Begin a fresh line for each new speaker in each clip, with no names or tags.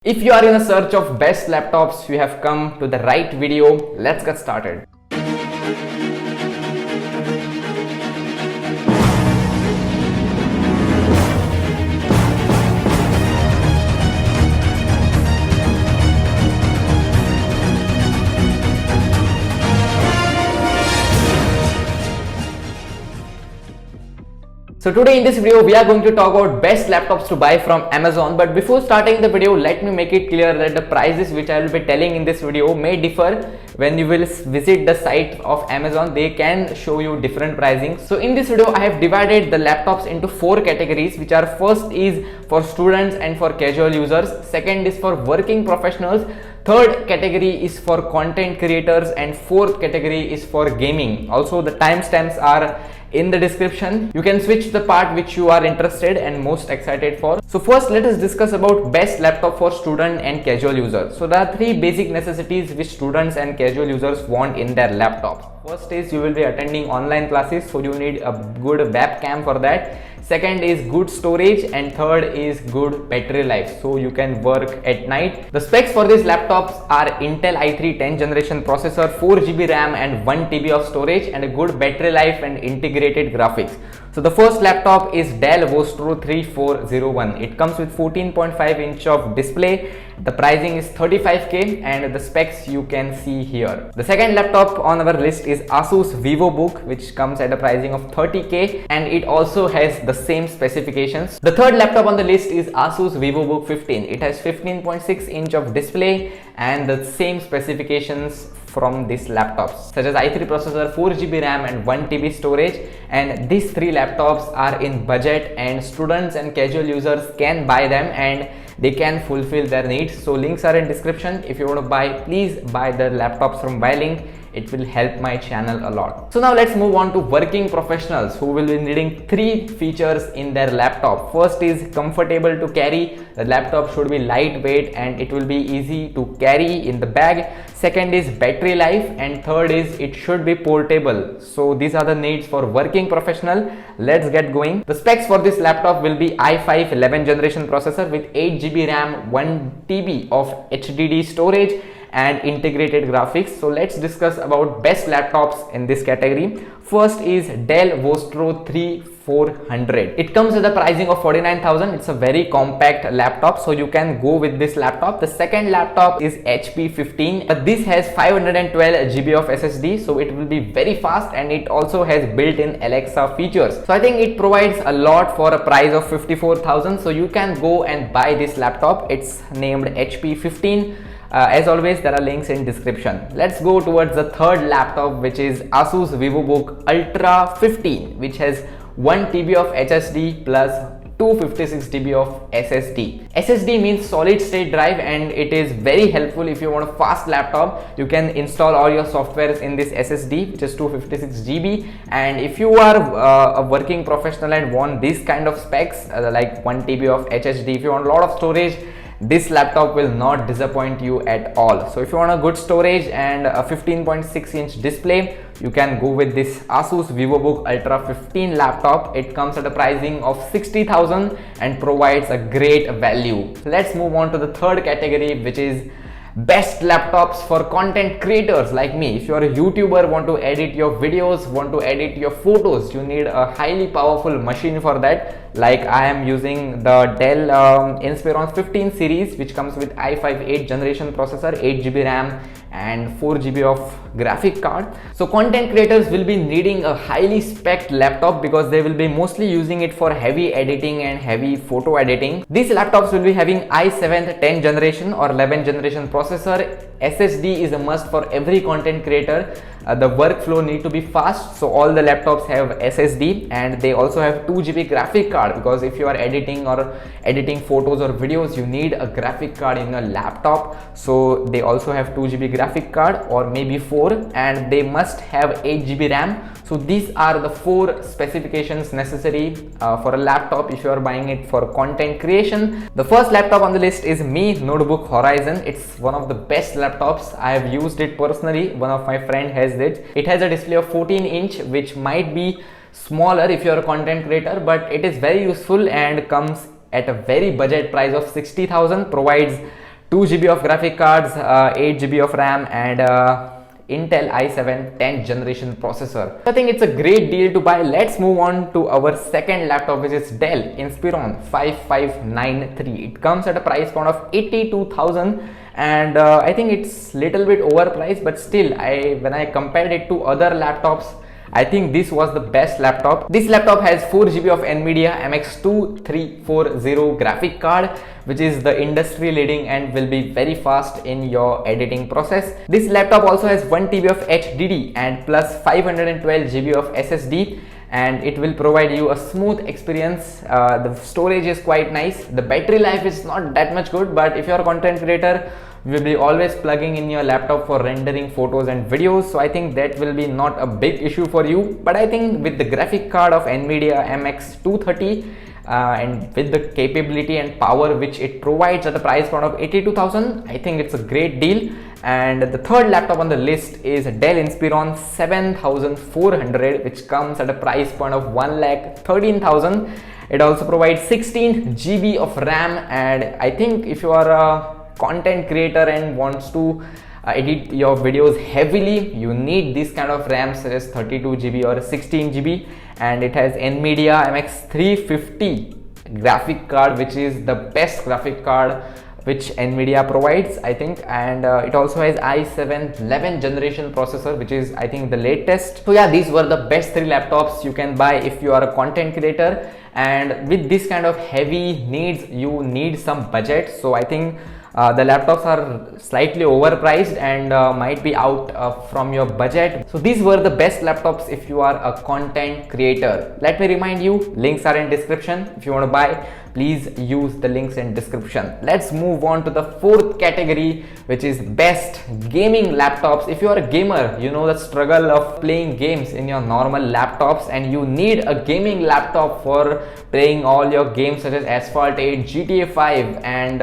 If you are in a search of best laptops, you have come to the right video. Let's get started. So today in this video we are going to talk about best laptops to buy from Amazon, but before starting the video let me make it clear that the prices which I will be telling in this video may differ when you will visit the site of Amazon. They can show you different pricing. So in this video I have divided the laptops into 4 categories, which are: first is for students and for casual users, second is for working professionals, third category is for content creators, and fourth category is for gaming. Also the timestamps are in the description. You can switch the part which you are interested and most excited for. So first let us discuss about best laptop for student and casual users. So there are 3 basic necessities which students and casual users want in their laptop. First is you will be attending online classes, so you need a good webcam for that. Second is good storage, and third is good battery life, so you can work at night. The specs for these laptops are Intel i3 10th generation processor, 4GB RAM and 1TB of storage, and a good battery life and integrated graphics. So the first laptop is Dell Vostro 3401. It comes with 14.5 inch of display. The pricing is 35k and the specs you can see here. The second laptop on our list is Asus VivoBook, which comes at a pricing of 30k and it also has the same specifications. The third laptop on the list is Asus VivoBook 15. It has 15.6 inch of display and the same specifications from these laptops, such as i3 processor, 4GB RAM and 1TB storage. And these 3 laptops are in budget and students and casual users can buy them and they can fulfill their needs. So links are in description. If you want to buy, please buy the laptops from BuyLink. It will help my channel a lot. So now let's move on to working professionals who will be needing 3 features in their laptop. First is comfortable to carry. The laptop should be lightweight and it will be easy to carry in the bag. Second is battery life, and third is it should be portable. So these are the needs for working professional. Let's get going. The specs for this laptop will be i5 11th generation processor with 8GB RAM, 1TB of HDD storage and integrated graphics. So let's discuss about best laptops in this category. First is Dell Vostro 3400. It comes with a pricing of 49,000. It's a very compact laptop, so you can go with this laptop. The second laptop is HP 15, but this has 512GB of SSD, so it will be very fast and it also has built-in Alexa features. So I think it provides a lot for a price of 54,000. So you can go and buy this laptop. It's named HP 15. As always, there are links in description. Let's go towards the third laptop, which is Asus VivoBook Ultra 15, which has 1TB of HSD plus 256GB of SSD. SSD means solid state drive and it is very helpful if you want a fast laptop. You can install all your softwares in this SSD, which is 256GB. And if you are a working professional and want this kind of specs like 1TB of HSD, if you want a lot of storage, this laptop will not disappoint you at all. So if you want a good storage and a 15.6 inch display, you can go with this Asus VivoBook Ultra 15 laptop. It comes at a pricing of 60,000 and provides a great value. Let's move on to the third category, which is best laptops for content creators like me. If you are a YouTuber, want to edit your videos, want to edit your photos, you need a highly powerful machine for that. Like I am using the Dell Inspiron 15 series, which comes with i5 8th generation processor, 8GB RAM and 4GB of graphic card. So content creators will be needing a highly spec'd laptop because they will be mostly using it for heavy editing and heavy photo editing. These laptops will be having i7 10th generation or 11th generation processor. SSD is a must for every content creator. The workflow need to be fast, so all the laptops have SSD, and they also have 2GB graphic card because if you are editing photos or videos, you need a graphic card in your laptop. So they also have 2GB graphic card or maybe 4, and they must have 8GB RAM. So these are the 4 specifications necessary for a laptop if you are buying it for content creation. The first laptop on the list is Mi Notebook Horizon. It's one of the best laptops. I have used it personally. One of my friend has it. It has a display of 14 inch, which might be smaller if you are a content creator, but it is very useful and comes at a very budget price of 60,000, provides 2 GB of graphic cards, 8 GB of RAM, and Intel i7 10th generation processor. I think it's a great deal to buy. Let's move on to our second laptop, which is Dell Inspiron 5593. It comes at a price point of 82,000, and I think it's little bit overpriced, but still, when I compared it to other laptops, I think this was the best laptop. This laptop has 4 GB of NVIDIA MX2340 graphic card, which is the industry leading and will be very fast in your editing process. This laptop also has 1 TB of HDD and plus 512 GB of SSD, and it will provide you a smooth experience. The storage is quite nice. The battery life is not that much good, but if you are a content creator, you will be always plugging in your laptop for rendering photos and videos, so I think that will be not a big issue for you. But I think with the graphic card of NVIDIA MX230 and with the capability and power which it provides at the price point of 82,000, I think it's a great deal. And the third laptop on the list is Dell Inspiron 7400, which comes at a price point of 1,13,000. It also provides 16 GB of RAM, and I think if you are a content creator and wants to edit your videos heavily, you need this kind of RAM, such as 32 GB or 16 GB. And it has NVIDIA MX350 graphic card, which is the best graphic card which NVIDIA provides, I think. And it also has i7 11th generation processor, which is I think the latest. So yeah, these were the best 3 laptops you can buy if you are a content creator, and with this kind of heavy needs, you need some budget. So I think the laptops are slightly overpriced and might be out from your budget. So these were the best laptops if you are a content creator. Let me remind you, links are in description. If you want to buy, please use the links in description. Let's move on to the fourth category, which is best gaming laptops. If you are a gamer, you know the struggle of playing games in your normal laptops, and you need a gaming laptop for playing all your games such as Asphalt 8, GTA 5, and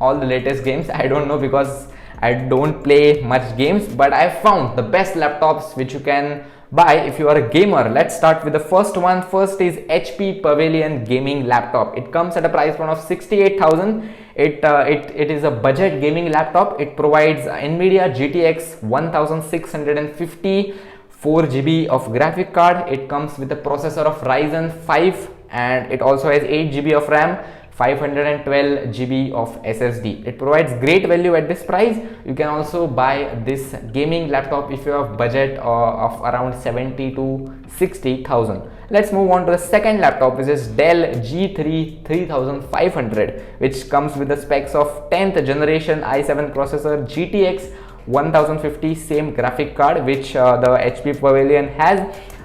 all the latest games. I don't know because I don't play much games, but I found the best laptops which you can buy if you are a gamer. Let's start with the first one. First is HP Pavilion gaming laptop. It comes at a price point of 68,000. It is a budget gaming laptop. It provides NVIDIA GTX 1650, 4 GB of graphic card. It comes with a processor of Ryzen 5, and it also has 8 GB of RAM, 512 GB of SSD. It provides great value at this price. You can also buy this gaming laptop if you have budget of around 70 to 60,000. Let's move on to the second laptop, which is Dell G3 3500, which comes with the specs of 10th generation i7 processor, GTX 1050, same graphic card which the HP Pavilion has.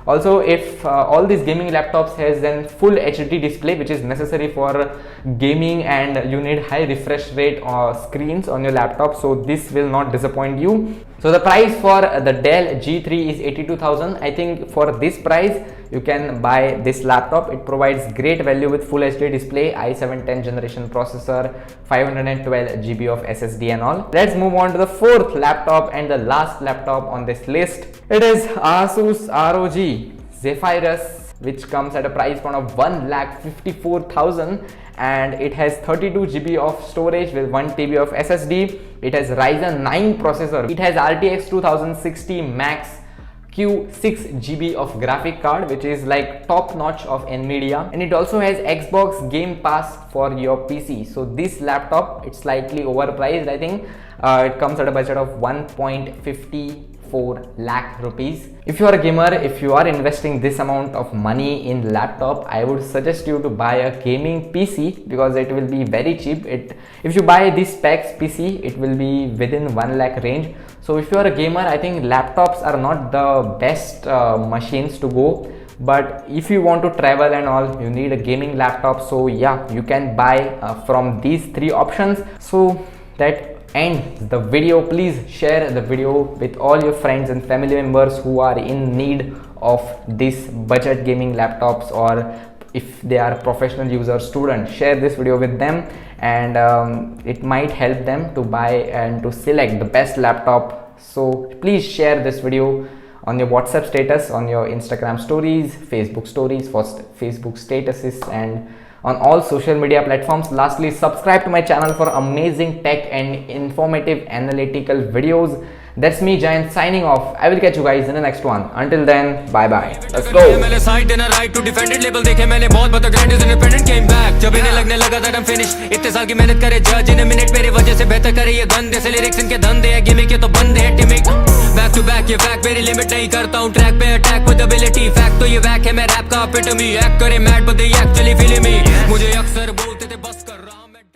Also, if all these gaming laptops has an full HD display, which is necessary for gaming, and you need high refresh rate screens on your laptop, so this will not disappoint you. So the price for the Dell G3 is 82,000. I think for this price you can buy this laptop. It provides great value with full HD display, i7 10th generation processor, 512 GB of SSD and all. Let's move on to the fourth laptop and the last laptop on this list. It is Asus ROG Zephyrus, which comes at a price point of 1,54,000, and it has 32 GB of storage with 1 TB of SSD. It has Ryzen 9 processor. It has RTX 2060 Max Q 6 GB of graphic card, which is like top notch of NVIDIA, and it also has Xbox Game Pass for your PC. So this laptop, it's slightly overpriced. I think it comes at a budget of 1.54 lakh rupees. If you are a gamer, if you are investing this amount of money in laptop, I would suggest you to buy a gaming PC because it will be very cheap. If you buy this specs PC, it will be within 1 lakh range. So if you are a gamer, I think laptops are not the best machines to go. But if you want to travel and all, you need a gaming laptop. So yeah, you can buy from these 3 options. So that ends the video. Please share the video with all your friends and family members who are in need of this budget gaming laptops, or if they are professional users, students, share this video with them, and it might help them to buy and to select the best laptop. So please share this video on your WhatsApp status, on your Instagram stories, Facebook stories, for Facebook statuses, and on all social media platforms. Lastly, subscribe to my channel for amazing tech and informative analytical videos. That's me, Giant, signing off. I will catch you guys in the next one. Until then, bye bye. Let's go.
जब इन्हें लगने लगा that I'm finished, इतने साल की मेहनत करे जज इन मिनट मेरी वजह से बेहतर करे ये गंदे से लिरिक्स इनके धंधे हैं गिमिक के तो बंदे हैं टिमिक बैक टू बैक ये फैक्ट मेरी लिमिट नहीं करता हूँ ट्रैक पे अटैक विद एबिलिटी फैक्ट तो ये वैक है मैं रैप का एपिटमी एक्ट करे mad but they actually feeling me मुझे अक्सर